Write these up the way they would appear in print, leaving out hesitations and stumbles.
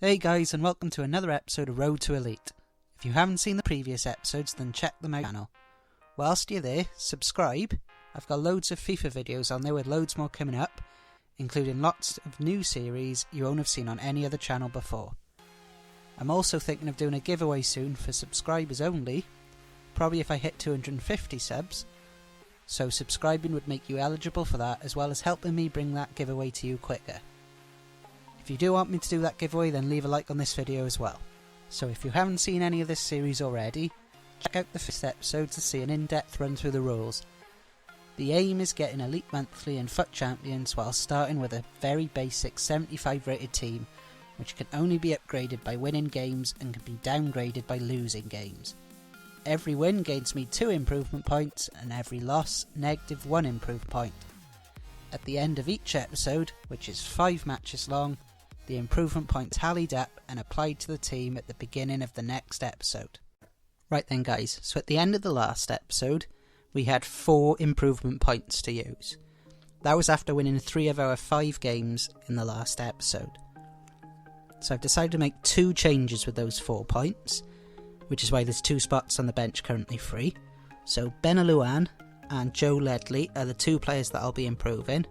Hey guys, and welcome to another episode of Road to Elite. If you haven't seen the previous episodes, then check them out on the channel. Whilst you're there, subscribe. I've got loads of FIFA videos on there with loads more coming up, including lots of new series you won't have seen on any other channel before. I'm also thinking of doing a giveaway soon for subscribers only, probably if I hit 250 subs, so subscribing would make you eligible for that, as well as helping me bring that giveaway to you quicker. If you do want me to do that giveaway, then leave a like on this video as well. So if you haven't seen any of this series already, check out the first episode to see an in-depth run through the rules. The aim is getting Elite Monthly and FUT Champions while starting with a very basic 75 rated team, which can only be upgraded by winning games and can be downgraded by losing games. Every win gains me 2 improvement points, and every loss -1 improvement point. At the end of each episode, which is 5 matches long, the improvement points tallied up and applied to the team at the beginning of the next episode. Right then guys, so at the end of the last episode, we had 4 improvement points to use. That was after winning 3 of our 5 games in the last episode. So I've decided to make 2 changes with those 4 points, which is why there's 2 spots on the bench currently free. So Benalouan and Joe Ledley are the 2 players that I'll be improving.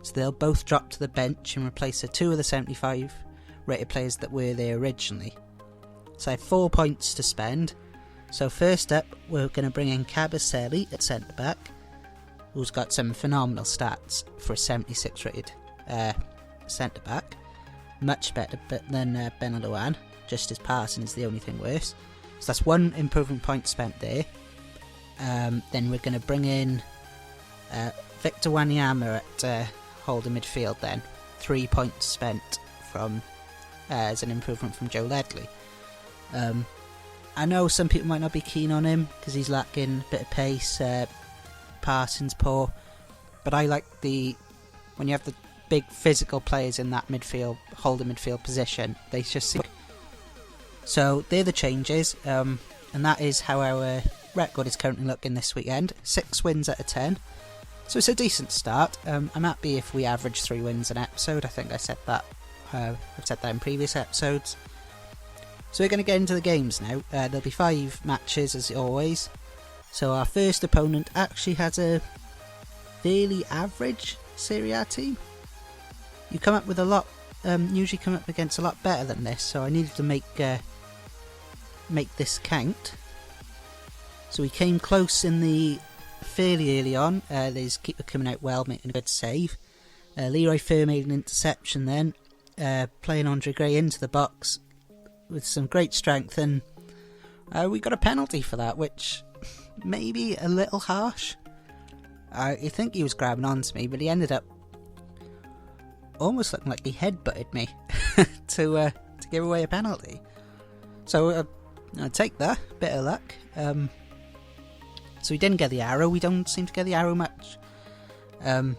So they'll both drop to the bench and replace the 2 of the 75 rated players that were there originally. So I have 4 points to spend. So first up, we're going to bring in Kabasele at centre back, who's got some phenomenal stats for a 76 rated centre back. Much better than Benalouan, just his passing is the only thing worse. So that's 1 improvement point spent there. Then we're going to bring in Victor Wanyama at holding midfield then. 3 points spent from as an improvement from Joe Ledley. I know some people might not be keen on him because he's lacking a bit of pace, passing's poor, but I like when you have the big physical players in that midfield, holding midfield position, they just seem... So they're the changes, and that is how our record is currently looking this weekend. 6 wins out of 10. So it's a decent start. I'm happy if we average 3 wins an episode. I think I said that. I've said that in previous episodes. So we're going to get into the games now. There'll be 5 matches as always. So our first opponent actually has a fairly average Serie A team. You come up with a lot. Usually come up against a lot better than this. So I needed to make this count. So we came close in the fairly early on. There's keeper coming out well, making a good save. Leroy Fer made an interception then, playing Andre Gray into the box with some great strength, and we got a penalty for that, which maybe a little harsh. I think he was grabbing onto me, but he ended up almost looking like he headbutted me to give away a penalty. So I'll take that, bit of luck. So we didn't get the arrow. We don't seem to get the arrow much. And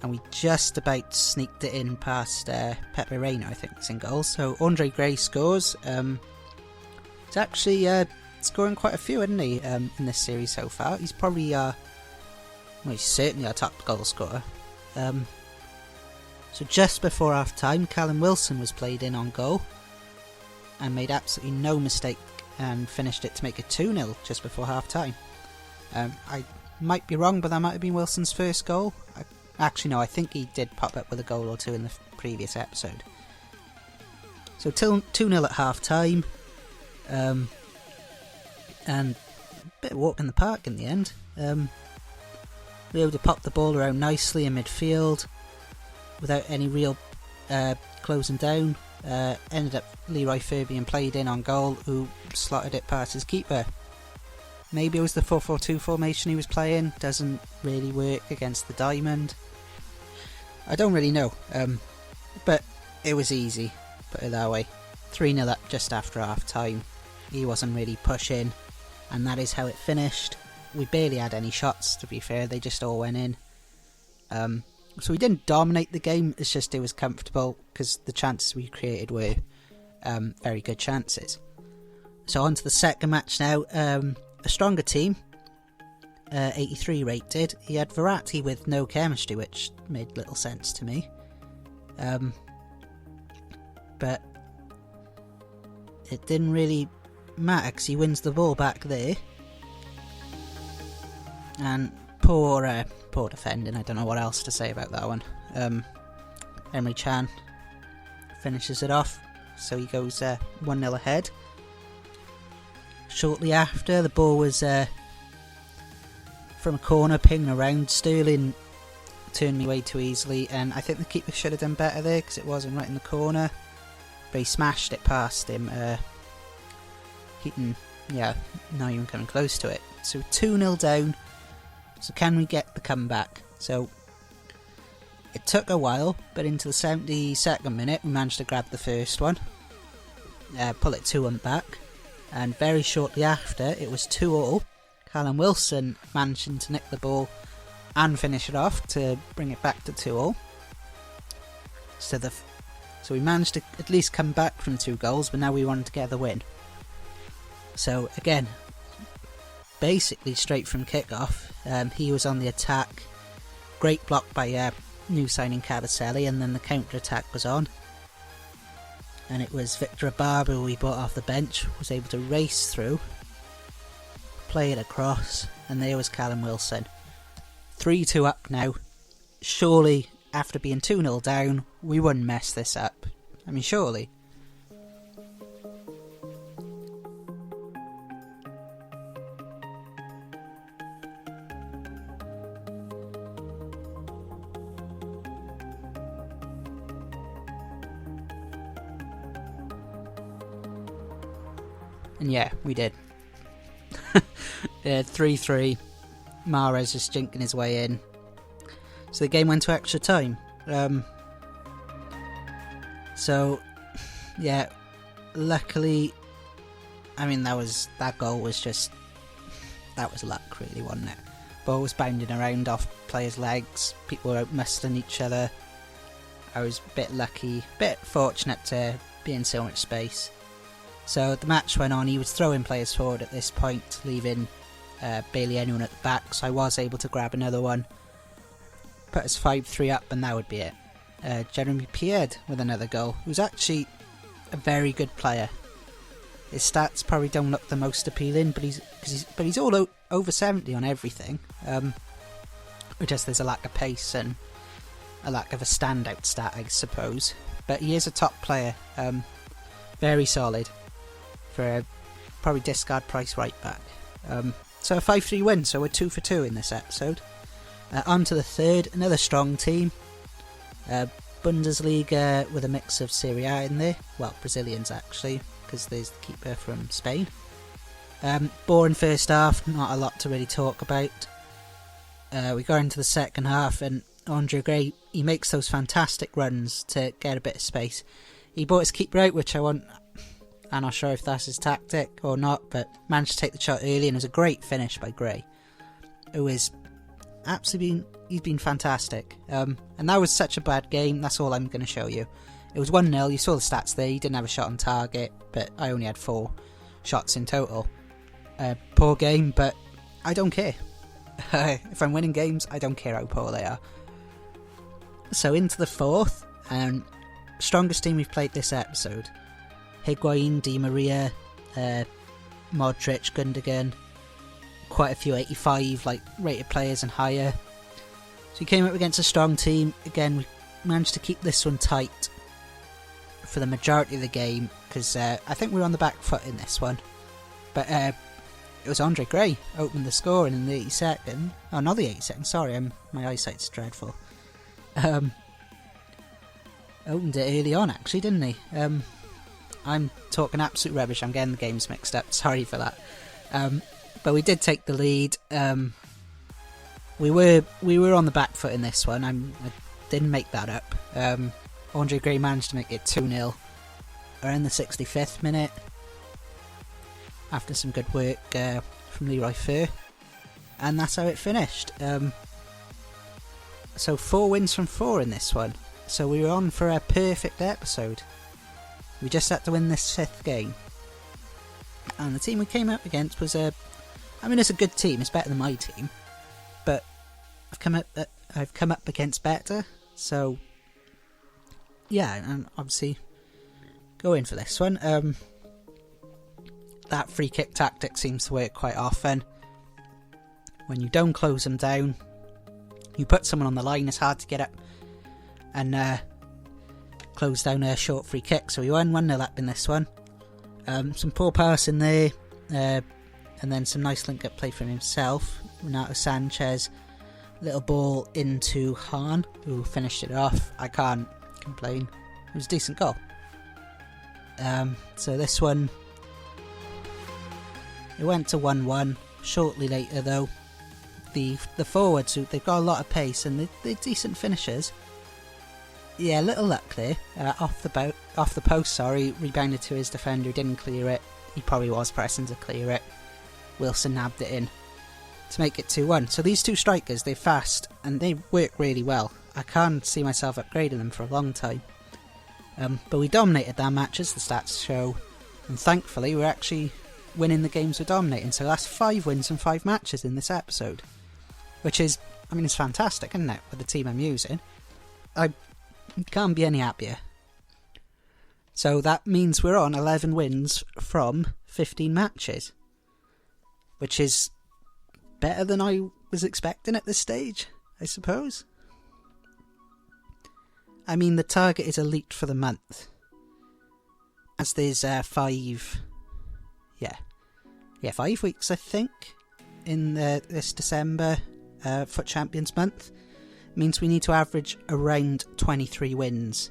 we just about sneaked it in past Pepe Reina, I think, is in goal. So Andre Gray scores. He's actually scoring quite a few, isn't he, in this series so far. He's probably he's certainly our top goal scorer. So just before half time, Callum Wilson was played in on goal and made absolutely no mistake and finished it to make it 2-0 just before half time. I might be wrong, but that might have been Wilson's first goal. Actually no, I think he did pop up with a goal or 2 in the previous episode. So 2-0 at half time, and a bit of walk in the park in the end. We were able to pop the ball around nicely in midfield without any real closing down. Ended up Leroy Fer being played in on goal, who slotted it past his keeper. Maybe it was the 4-4-2 formation he was playing. Doesn't really work against the diamond. I don't really know, but it was easy, put it that way. 3-0 up just after half time. He wasn't really pushing, and that is how it finished. We barely had any shots, to be fair. They just all went in. So we didn't dominate the game, it's just it was comfortable because the chances we created were very good chances. So on to the second match now. A stronger team, 83 rated. He had Verratti with no chemistry, which made little sense to me. but it didn't really matter because he wins the ball back there. And poor defending, I don't know what else to say about that one. Emre Can finishes it off, so he goes 1-0 ahead. Shortly after, the ball was from a corner, pinging around. Sterling turned me way too easily, and I think the keeper should have done better there because it wasn't right in the corner. But he smashed it past him. Heaton, not even coming close to it. So 2-0 down. So can we get the comeback? So it took a while, but into the 72nd minute, we managed to grab the first one, pull it 2-1 back, and very shortly after, it was 2-2. Callum Wilson managing to nick the ball and finish it off to bring it back to 2-2. So we managed to at least come back from 2 goals, but now we wanted to get the win. So again, basically straight from kickoff, he was on the attack. Great block by new signing Cavaselli, and then the counter attack was on. And it was Victor Ababa, who we brought off the bench, was able to race through, play it across, and there was Callum Wilson. 3-2 up now. Surely, after being 2-0 down, we wouldn't mess this up. I mean, surely. And yeah, we did. 3-3. Mahrez just jinking his way in. So the game went to extra time. Luckily, I mean, that goal was just, that was luck really, wasn't it? Ball was bounding around off players' legs, people were out muscling each other. I was a bit lucky, a bit fortunate to be in so much space. So the match went on. He was throwing players forward at this point, leaving barely anyone at the back, so I was able to grab another one, put us 5-3 up, and that would be it. Jeremy Pied with another goal, who's actually a very good player. His stats probably don't look the most appealing, but he's all over 70 on everything. Just there's a lack of pace and a lack of a standout stat, I suppose. But he is a top player, very solid for a probably discard price right back. So a 5-3 win, so we're 2 for 2 in this episode. On to the third, another strong team. Bundesliga with a mix of Serie A in there. Well, Brazilians actually, because there's the keeper from Spain. Boring first half, not a lot to really talk about. We got into the second half, and Andre Gray, he makes those fantastic runs to get a bit of space. He brought his keeper out, which I'm not sure if that's his tactic or not, but managed to take the shot early, and it was a great finish by Gray, who is absolutely he's been fantastic. And that was such a bad game. That's all I'm going to show you. It was 1-0. You saw the stats there. He didn't have a shot on target, but I only had 4 shots in total. Poor game, but I don't care. If I'm winning games, I don't care how poor they are. So into the fourth, strongest team we've played this episode. Higuain, Di Maria, Modric, Gundogan, quite a few 85 rated players and higher. So we came up against a strong team. Again, we managed to keep this one tight for the majority of the game, because I think we were on the back foot in this one. But it was Andre Gray opened the score in the 82nd. Oh, not the 82nd, sorry, my eyesight's dreadful. Opened it early on, actually, didn't he? I'm talking absolute rubbish. I'm getting the games mixed up. Sorry for that. But we did take the lead. We were on the back foot in this one. I didn't make that up. Andre Gray managed to make it 2-0 around the 65th minute after some good work from Leroy Fer, and that's how it finished. So 4 wins from 4 in this one. So we were on for a perfect episode. We just had to win this 5th game. And the team we came up against was it's a good team. It's better than my team. But I've come up against better. So yeah, and obviously go in for this one. That free kick tactic seems to work quite often. When you don't close them down, you put someone on the line, it's hard to get up and close down a short free kick. So we won 1-0 up in this one. Some poor passing there, and then some nice link-up play from himself. Renato Sanchez, little ball into Hahn, who finished it off. I can't complain. It was a decent goal. So this one, it went to 1-1. Shortly later, though, the forwards, they've got a lot of pace and they're decent finishers. Yeah, little luck there. Off the post, rebounded to his defender, didn't clear it. He probably was pressing to clear it. Wilson nabbed it in to make it 2-1. So these two strikers, they're fast and they work really well. I can't see myself upgrading them for a long time. But we dominated their matches, the stats show, and thankfully we're actually winning the games we're dominating. So that's 5 wins and 5 matches in this episode, which is, I mean, it's fantastic, isn't it, with the team I'm using? I can't be any happier. So that means we're on 11 wins from 15 matches, which is better than I was expecting at this stage, I suppose. I mean, the target is elite for the month, as there's 5 weeks, I think, in this December FUT Champions month. It means we need to average around 23 wins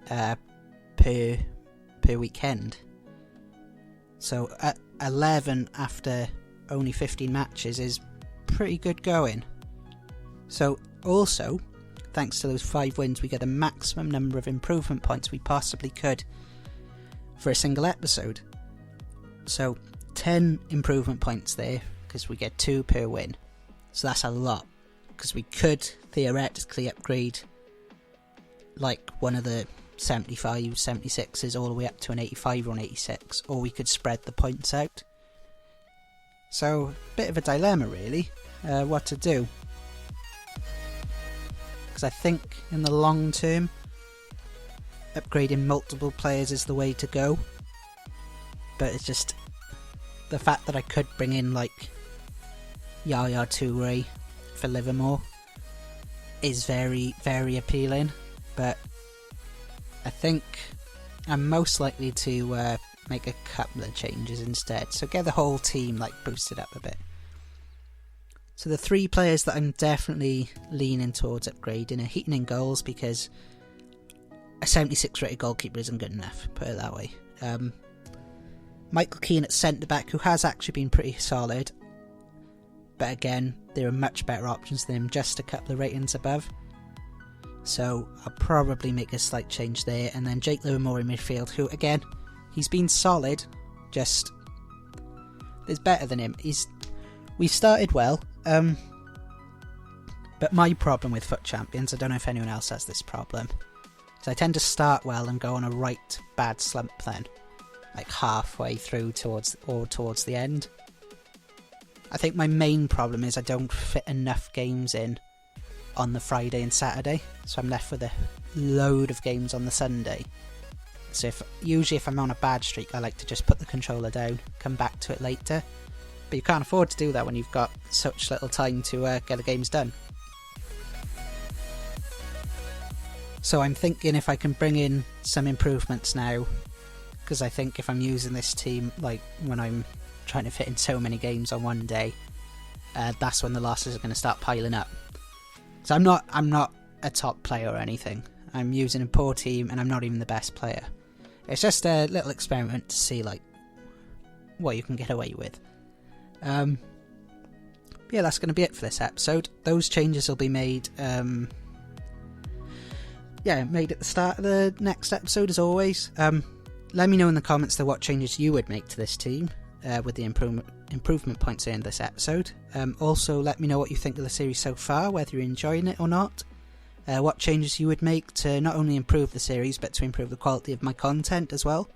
per weekend. So 11 after only 15 matches is pretty good going. So also, thanks to those 5 wins, we get the maximum number of improvement points we possibly could for a single episode. So 10 improvement points there, because we get 2 per win. So that's a lot, because we could theoretically upgrade like one of the 75, 76s all the way up to an 85 or an 86, or we could spread the points out. So, bit of a dilemma really, what to do. Because I think in the long term, upgrading multiple players is the way to go. But it's just the fact that I could bring in like Yaya Toure for Livermore is very, very appealing. But I think I'm most likely to make a couple of changes instead. So get the whole team like boosted up a bit. So the 3 players that I'm definitely leaning towards upgrading are Heaton in goals, because a 76 rated goalkeeper isn't good enough, put it that way. Michael Keane at centre back, who has actually been pretty solid, but again, there are much better options than him, just a couple of ratings above. So I'll probably make a slight change there. And then Jake Livermore in midfield, who again, he's been solid, just there's better than him. We started well, but my problem with FUT Champions, I don't know if anyone else has this problem, is I tend to start well and go on a right bad slump then, like halfway through towards the end. I think my main problem is I don't fit enough games in on the Friday and Saturday, so I'm left with a load of games on the Sunday. So usually if I'm on a bad streak, I like to just put the controller down, come back to it later. But you can't afford to do that when you've got such little time to get the games done. So I'm thinking if I can bring in some improvements now, because I think if I'm using this team, like when I'm trying to fit in so many games on one day, that's when the losses are going to start piling up. So I'm not a top player or anything. I'm using a poor team and I'm not even the best player. It's just a little experiment to see like what you can get away with. Yeah, that's going to be it for this episode. Those changes will be made made at the start of the next episode as always. Let me know in the comments what changes you would make to this team with the improvement points in this episode. Also let me know what you think of the series so far, whether you're enjoying it or not. What changes you would make to not only improve the series but to improve the quality of my content as well.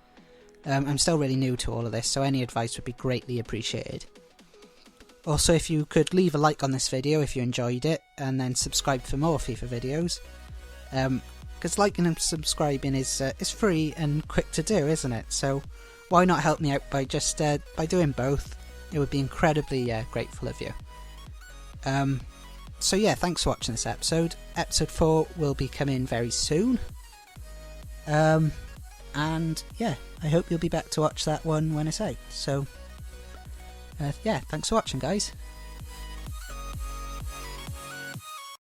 I'm still really new to all of this, so any advice would be greatly appreciated. Also, if you could leave a like on this video if you enjoyed it, and then subscribe for more FIFA videos, because because liking and subscribing is free and quick to do, isn't it? So why not help me out by just by doing both? It would be incredibly grateful of you. So yeah, thanks for watching this episode. Episode 4 will be coming very soon. And yeah, I hope you'll be back to watch that one when it's out. So yeah, thanks for watching, guys.